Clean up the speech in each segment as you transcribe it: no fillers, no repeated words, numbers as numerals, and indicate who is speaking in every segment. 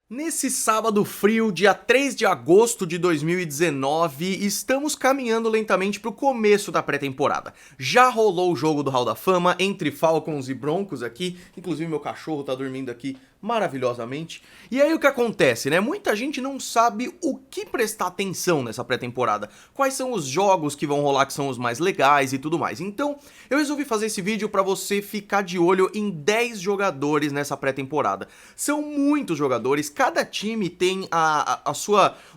Speaker 1: Nesse sábado frio, dia 3 de agosto de 2019, estamos caminhando lentamente para o começo da pré-temporada. Já rolou o jogo do Hall da Fama entre Falcons e Broncos aqui, inclusive meu cachorro tá dormindo aqui maravilhosamente. E aí o que acontece, né? Muita gente não sabe o que prestar atenção nessa pré-temporada, quais são os jogos que vão rolar que são os mais legais e tudo mais. Então, eu resolvi fazer esse vídeo para você ficar de olho em 10 jogadores nessa pré-temporada. São muitos jogadores, cada time tem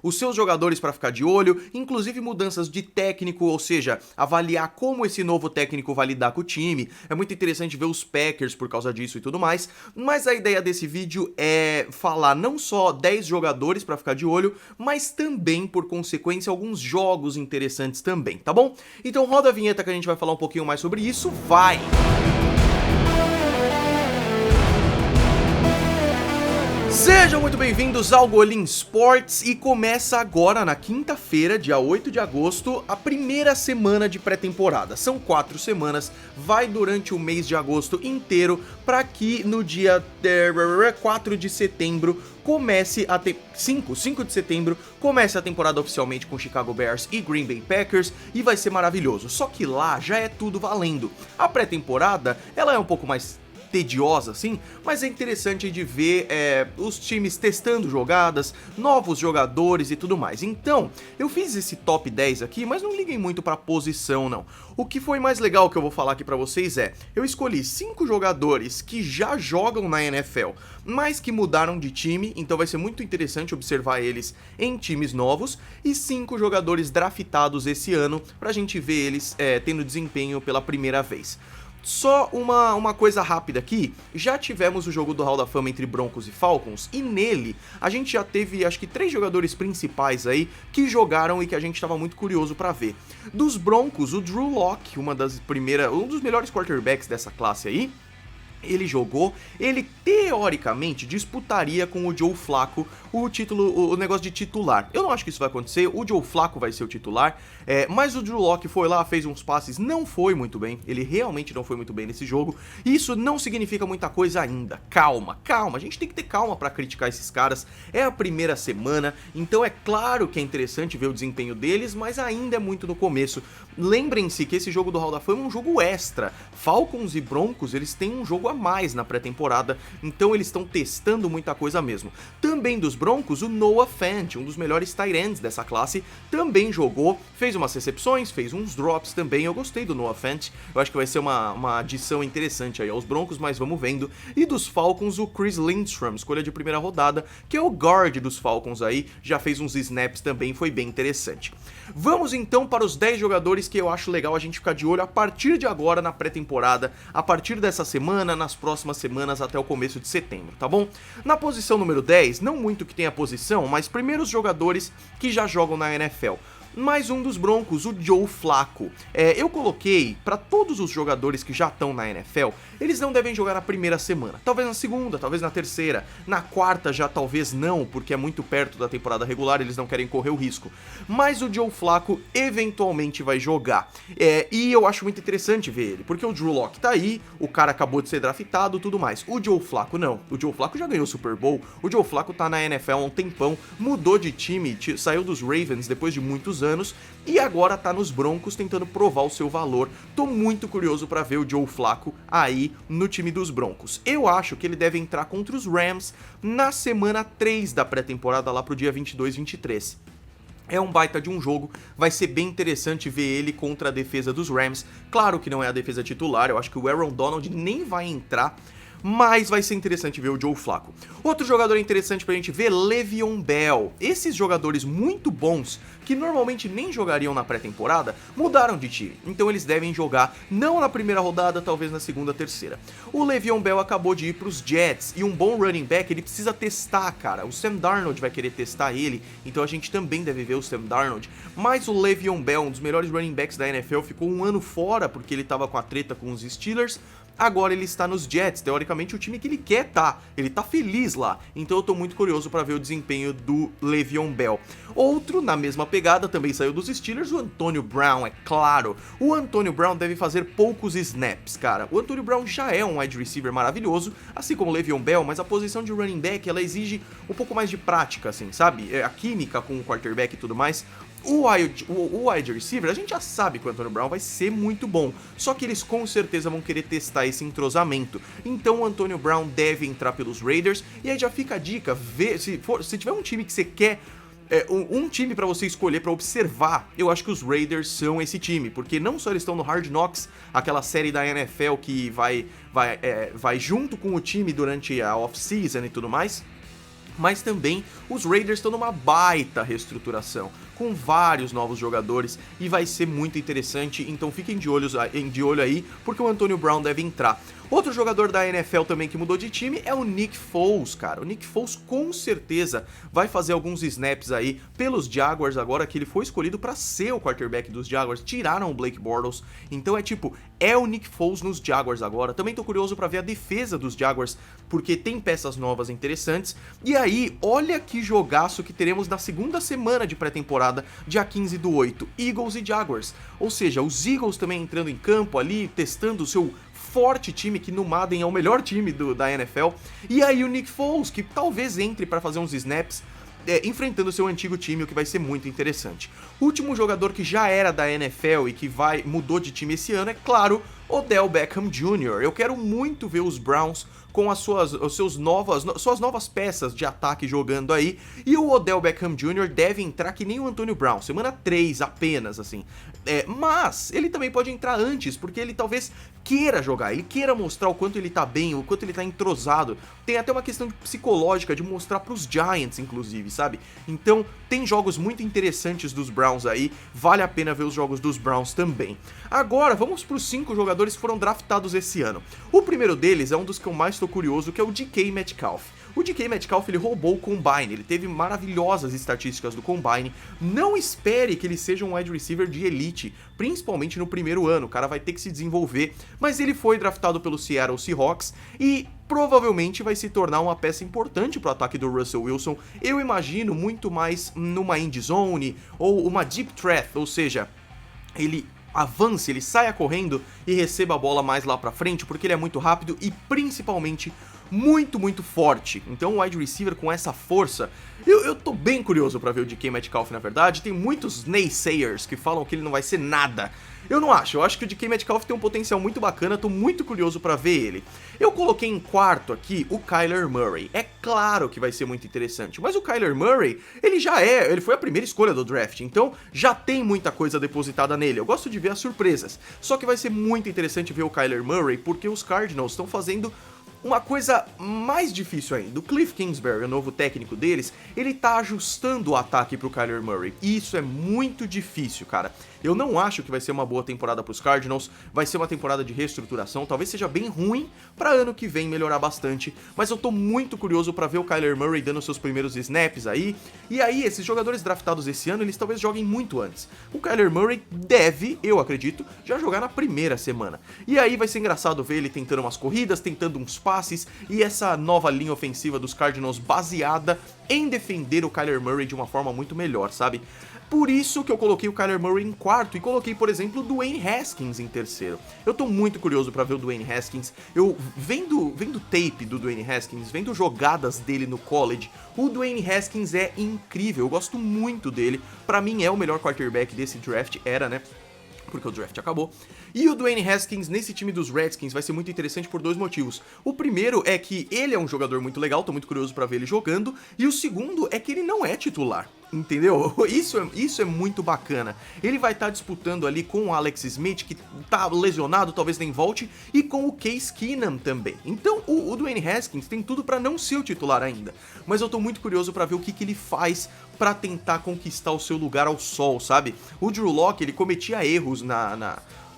Speaker 1: os seus jogadores para ficar de olho, inclusive mudanças de técnico, ou seja, avaliar como esse novo técnico vai lidar com o time. É muito interessante ver os Packers por causa disso e tudo mais, mas a ideia desse vídeo é falar não só 10 jogadores para ficar de olho, mas também, por consequência, alguns jogos interessantes também, tá bom? Então roda a vinheta que a gente vai falar um pouquinho mais sobre isso, vai! Sejam muito bem-vindos ao Golim Sports e começa agora na quinta-feira, dia 8 de agosto, a primeira semana de pré-temporada. São 4 semanas, vai durante o mês de agosto inteiro, para que no dia 4 de setembro comece a 5 de setembro comece a temporada oficialmente com Chicago Bears e Green Bay Packers e vai ser maravilhoso. Só que lá já é tudo valendo. A pré-temporada, ela é um pouco mais tediosa, assim, mas é interessante de ver os times testando jogadas, novos jogadores e tudo mais. Então, eu fiz esse top 10 aqui, mas não liguem muito pra posição, não. O que foi mais legal que eu vou falar aqui pra vocês eu escolhi 5 jogadores que já jogam na NFL, mas que mudaram de time, então vai ser muito interessante observar eles em times novos, e 5 jogadores draftados esse ano, pra gente ver eles tendo desempenho pela primeira vez. Só uma coisa rápida aqui, já tivemos o jogo do Hall da Fama entre Broncos e Falcons, e nele a gente já teve acho que 3 jogadores principais aí que jogaram e que a gente estava muito curioso para ver. Dos Broncos, o Drew Lock, um dos melhores quarterbacks dessa classe aí, ele jogou, ele teoricamente disputaria com o Joe Flacco o negócio de titular. Eu não acho que isso vai acontecer, o Joe Flacco vai ser o titular, mas o Drew Lock foi lá, fez uns passes, não foi muito bem, ele realmente não foi muito bem nesse jogo, e isso não significa muita coisa ainda. Calma, a gente tem que ter calma pra criticar esses caras, é a primeira semana, então é claro que é interessante ver o desempenho deles, mas ainda é muito no começo. Lembrem-se que esse jogo do Hall da Fama é um jogo extra, Falcons e Broncos, eles têm um jogo a mais na pré-temporada, então eles estão testando muita coisa mesmo. Também dos Broncos, o Noah Fant, um dos melhores tight ends dessa classe, também jogou, fez umas recepções, fez uns drops também. Eu gostei do Noah Fant, eu acho que vai ser uma adição interessante aí aos Broncos, mas vamos vendo. E dos Falcons, o Chris Lindstrom, escolha de primeira rodada, que é o guard dos Falcons aí, já fez uns snaps também, foi bem interessante. Vamos então para os 10 jogadores que eu acho legal a gente ficar de olho a partir de agora na pré-temporada, a partir dessa semana, nas próximas semanas até o começo de setembro, tá bom? Na posição número 10, não muito que tenha posição, mas primeiros jogadores que já jogam na NFL. Mais um dos Broncos, o Joe Flacco. Eu coloquei para todos os jogadores que já estão na NFL, eles não devem jogar na primeira semana. Talvez na segunda, talvez na terceira. Na quarta já talvez não, porque é muito perto da temporada regular, eles não querem correr o risco. Mas o Joe Flacco eventualmente vai jogar. E eu acho muito interessante ver ele, porque o Drew Lock tá aí, o cara acabou de ser draftado e tudo mais. O Joe Flacco não. O Joe Flacco já ganhou o Super Bowl, o Joe Flacco tá na NFL há um tempão, mudou de time, saiu dos Ravens depois de muitos anos e agora tá nos Broncos tentando provar o seu valor. Tô muito curioso pra ver o Joe Flacco aí no time dos Broncos. Eu acho que ele deve entrar contra os Rams na semana 3 da pré-temporada, lá pro dia 22, 23. É um baita de um jogo, vai ser bem interessante ver ele contra a defesa dos Rams. Claro que não é a defesa titular, eu acho que o Aaron Donald nem vai entrar, mas vai ser interessante ver o Joe Flacco. Outro jogador interessante pra gente ver, Le'Veon Bell. Esses jogadores muito bons, que normalmente nem jogariam na pré-temporada, mudaram de time. Então eles devem jogar, não na primeira rodada, talvez na segunda, terceira. O Le'Veon Bell acabou de ir pros Jets, e um bom running back, ele precisa testar, cara. O Sam Darnold vai querer testar ele, então a gente também deve ver o Sam Darnold. Mas o Le'Veon Bell, um dos melhores running backs da NFL, ficou um ano fora, porque ele tava com a treta com os Steelers. agora ele está nos Jets, teoricamente o time que ele quer tá, ele tá feliz lá, então eu tô muito curioso para ver o desempenho do Le'Veon Bell. Outro, na mesma pegada, também saiu dos Steelers, o Antonio Brown, é claro. O Antonio Brown deve fazer poucos snaps, cara. O Antonio Brown já é um wide receiver maravilhoso, assim como o Le'Veon Bell, mas a posição de running back, ela exige um pouco mais de prática, assim, sabe? A química com o quarterback e tudo mais. O wide receiver, a gente já sabe que o Antonio Brown vai ser muito bom, só que eles com certeza vão querer testar esse entrosamento. Então o Antonio Brown deve entrar pelos Raiders, e aí já fica a dica, se tiver um time que você quer, um time pra você escolher pra observar, eu acho que os Raiders são esse time, porque não só eles estão no Hard Knocks, aquela série da NFL que vai junto com o time durante a off-season e tudo mais, mas também os Raiders estão numa baita reestruturação, com vários novos jogadores, e vai ser muito interessante, então fiquem de olho aí, porque o Antonio Brown deve entrar. Outro jogador da NFL também que mudou de time é o Nick Foles, cara. O Nick Foles com certeza vai fazer alguns snaps aí pelos Jaguars agora que ele foi escolhido para ser o quarterback dos Jaguars. Tiraram o Blake Bortles, então é o Nick Foles nos Jaguars agora. Também tô curioso para ver a defesa dos Jaguars, porque tem peças novas interessantes. E aí, olha que jogaço que teremos na segunda semana de pré-temporada, dia 15/8, Eagles e Jaguars. Ou seja, os Eagles também entrando em campo ali, testando o seu forte time, que no Madden é o melhor time da NFL, e aí o Nick Foles, que talvez entre para fazer uns snaps, enfrentando seu antigo time, o que vai ser muito interessante. O último jogador que já era da NFL e que mudou de time esse ano é, claro, Odell Beckham Jr. Eu quero muito ver os Browns com suas novas peças de ataque jogando aí, e o Odell Beckham Jr. deve entrar que nem o Antonio Brown, semana 3 apenas, assim. Mas ele também pode entrar antes, porque ele talvez queira jogar, ele queira mostrar o quanto ele tá bem, o quanto ele tá entrosado. Tem até uma questão psicológica de mostrar pros Giants, inclusive, sabe? Então, tem jogos muito interessantes dos Browns aí, vale a pena ver os jogos dos Browns também. Agora, vamos pros 5 jogadores que foram draftados esse ano. O primeiro deles é um dos que eu mais tô curioso, que é o DK Metcalf. O DK Metcalf, ele roubou o Combine, ele teve maravilhosas estatísticas do Combine. Não espere que ele seja um wide receiver de elite, principalmente no primeiro ano, o cara vai ter que se desenvolver, mas ele foi draftado pelo Seattle Seahawks e provavelmente vai se tornar uma peça importante pro ataque do Russell Wilson. Eu imagino muito mais numa end zone ou uma deep threat, ou seja, ele avance, ele saia correndo e receba a bola mais lá pra frente, porque ele é muito rápido e principalmente muito forte. Então o wide receiver com essa força, eu tô bem curioso pra ver o DK Metcalf, na verdade. Tem muitos naysayers que falam que ele não vai ser nada. Eu não acho, eu acho que o DK Metcalf tem um potencial muito bacana, tô muito curioso pra ver ele. Eu coloquei em quarto aqui o Kyler Murray. É claro que vai ser muito interessante, mas o Kyler Murray, ele foi a primeira escolha do draft, então já tem muita coisa depositada nele. Eu gosto de ver as surpresas, só que vai ser muito interessante ver o Kyler Murray, porque os Cardinals estão fazendo uma coisa mais difícil ainda. O Cliff Kingsbury, o novo técnico deles, ele tá ajustando o ataque pro Kyler Murray. E isso é muito difícil, cara. Eu não acho que vai ser uma boa temporada pros Cardinals, vai ser uma temporada de reestruturação, talvez seja bem ruim pra ano que vem melhorar bastante, mas eu tô muito curioso pra ver o Kyler Murray dando seus primeiros snaps aí, e aí esses jogadores draftados esse ano, eles talvez joguem muito antes. O Kyler Murray deve, eu acredito, já jogar na primeira semana, e aí vai ser engraçado ver ele tentando umas corridas, tentando uns passes, e essa nova linha ofensiva dos Cardinals baseada em defender o Kyler Murray de uma forma muito melhor, sabe? Por isso que eu coloquei o Kyler Murray em quarto e coloquei, por exemplo, o Dwayne Haskins em terceiro. Eu tô muito curioso pra ver o Dwayne Haskins. Eu vendo tape do Dwayne Haskins, vendo jogadas dele no college, o Dwayne Haskins é incrível. Eu gosto muito dele. Pra mim é o melhor quarterback desse draft, era, né? Porque o draft acabou. E o Dwayne Haskins nesse time dos Redskins vai ser muito interessante por 2 motivos. O primeiro é que ele é um jogador muito legal, tô muito curioso pra ver ele jogando. E o segundo é que ele não é titular, entendeu? Isso é muito bacana. Ele vai estar disputando ali com o Alex Smith, que tá lesionado, talvez nem volte, e com o Case Keenum também. Então o Dwayne Haskins tem tudo pra não ser o titular ainda. Mas eu tô muito curioso pra ver o que ele faz pra tentar conquistar o seu lugar ao sol, sabe? O Drew Lock, ele cometia erros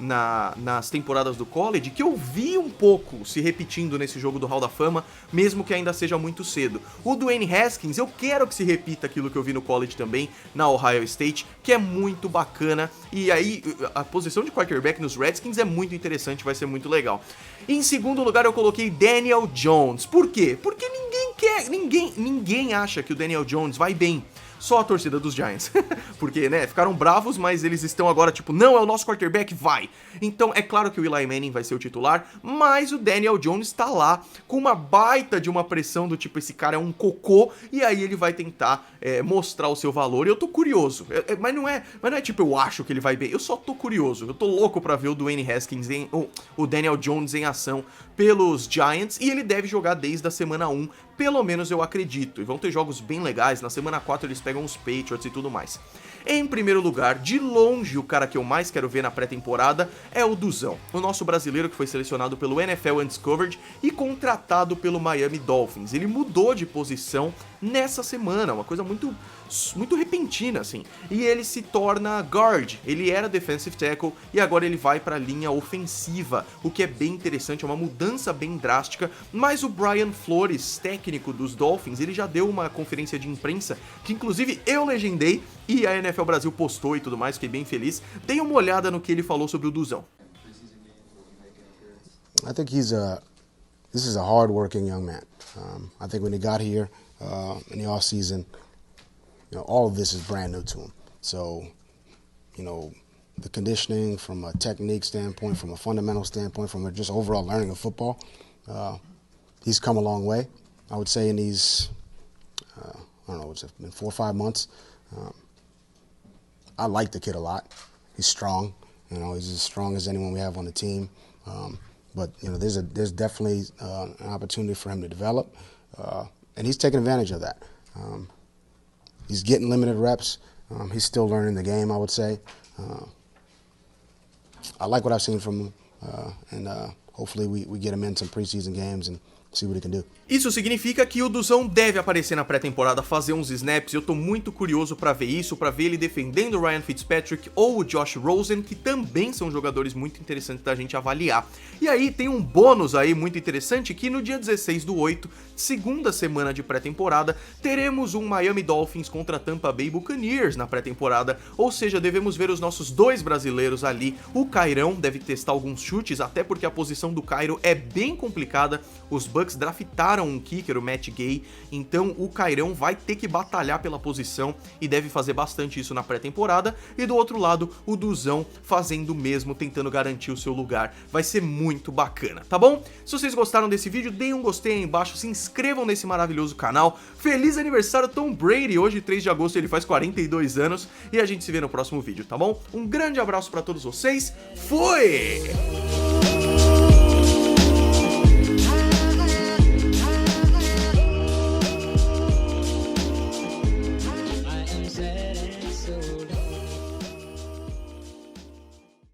Speaker 1: nas temporadas do college, que eu vi um pouco se repetindo nesse jogo do Hall da Fama, mesmo que ainda seja muito cedo. O Dwayne Haskins, eu quero que se repita aquilo que eu vi no college também, na Ohio State, que é muito bacana, e aí a posição de quarterback nos Redskins é muito interessante, vai ser muito legal. Em segundo lugar eu coloquei Daniel Jones. Por quê? Porque ninguém acha que o Daniel Jones vai bem. Só a torcida dos Giants. Porque, né, ficaram bravos, mas eles estão agora tipo, não, é o nosso quarterback, vai. Então, é claro que o Eli Manning vai ser o titular, mas o Daniel Jones tá lá com uma baita de uma pressão do tipo, esse cara é um cocô, e aí ele vai tentar mostrar o seu valor, e eu tô curioso. Mas não é tipo, eu acho que ele vai bem, eu só tô curioso. Eu tô louco pra ver o Dwayne Haskins, o Daniel Jones em ação pelos Giants, e ele deve jogar desde a semana 1, pelo menos eu acredito, e vão ter jogos bem legais. Na semana 4 eles pegam os Patriots e tudo mais. Em primeiro lugar, de longe, o cara que eu mais quero ver na pré-temporada é o Duzão, o nosso brasileiro que foi selecionado pelo NFL Undiscovered e contratado pelo Miami Dolphins. Ele mudou de posição nessa semana, uma coisa muito repentina, assim, e ele se torna guard. Ele era defensive tackle e agora ele vai para a linha ofensiva, o que é bem interessante, é uma mudança bem drástica. Mas o Brian Flores, técnico dos Dolphins, ele já deu uma conferência de imprensa que inclusive eu legendei e a NFL Brasil postou e tudo mais, fiquei bem feliz. Dê uma olhada no que ele falou sobre o Duzão.
Speaker 2: I think this is a hard-working young man. I think when he got here in the off-season, all of this is brand new to him. So, the conditioning from a technique standpoint, from a fundamental standpoint, from a just overall learning of football, he's come a long way. I would say in these, I don't know, it's been 4 or 5 months. I like the kid a lot. He's strong. He's as strong as anyone we have on the team. But there's definitely an opportunity for him to develop, and he's taking advantage of that. He's getting limited reps. He's still learning the game, I would say. I like what I've seen from him, and hopefully we get him in some preseason games and see what he can do.
Speaker 1: Isso significa que o Duzão deve aparecer na pré-temporada, fazer uns snaps. Eu tô muito curioso pra ver isso, pra ver ele defendendo o Ryan Fitzpatrick ou o Josh Rosen, que também são jogadores muito interessantes da gente avaliar. E aí tem um bônus aí muito interessante, que no dia 16/8, segunda semana de pré-temporada, teremos um Miami Dolphins contra Tampa Bay Buccaneers na pré-temporada, ou seja, devemos ver os nossos dois brasileiros ali. O Cairão deve testar alguns chutes, até porque a posição do Cairo é bem complicada. Os Bucks draftaram um kicker, o Matt Gay, então o Cairão vai ter que batalhar pela posição e deve fazer bastante isso na pré-temporada. E do outro lado, o Duzão fazendo o mesmo, tentando garantir o seu lugar. Vai ser muito bacana, tá bom? Se vocês gostaram desse vídeo, deem um gostei aí embaixo, se inscrevam nesse maravilhoso canal. Feliz aniversário Tom Brady, hoje 3 de agosto ele faz 42 anos e a gente se vê no próximo vídeo, tá bom? Um grande abraço pra todos vocês, fui!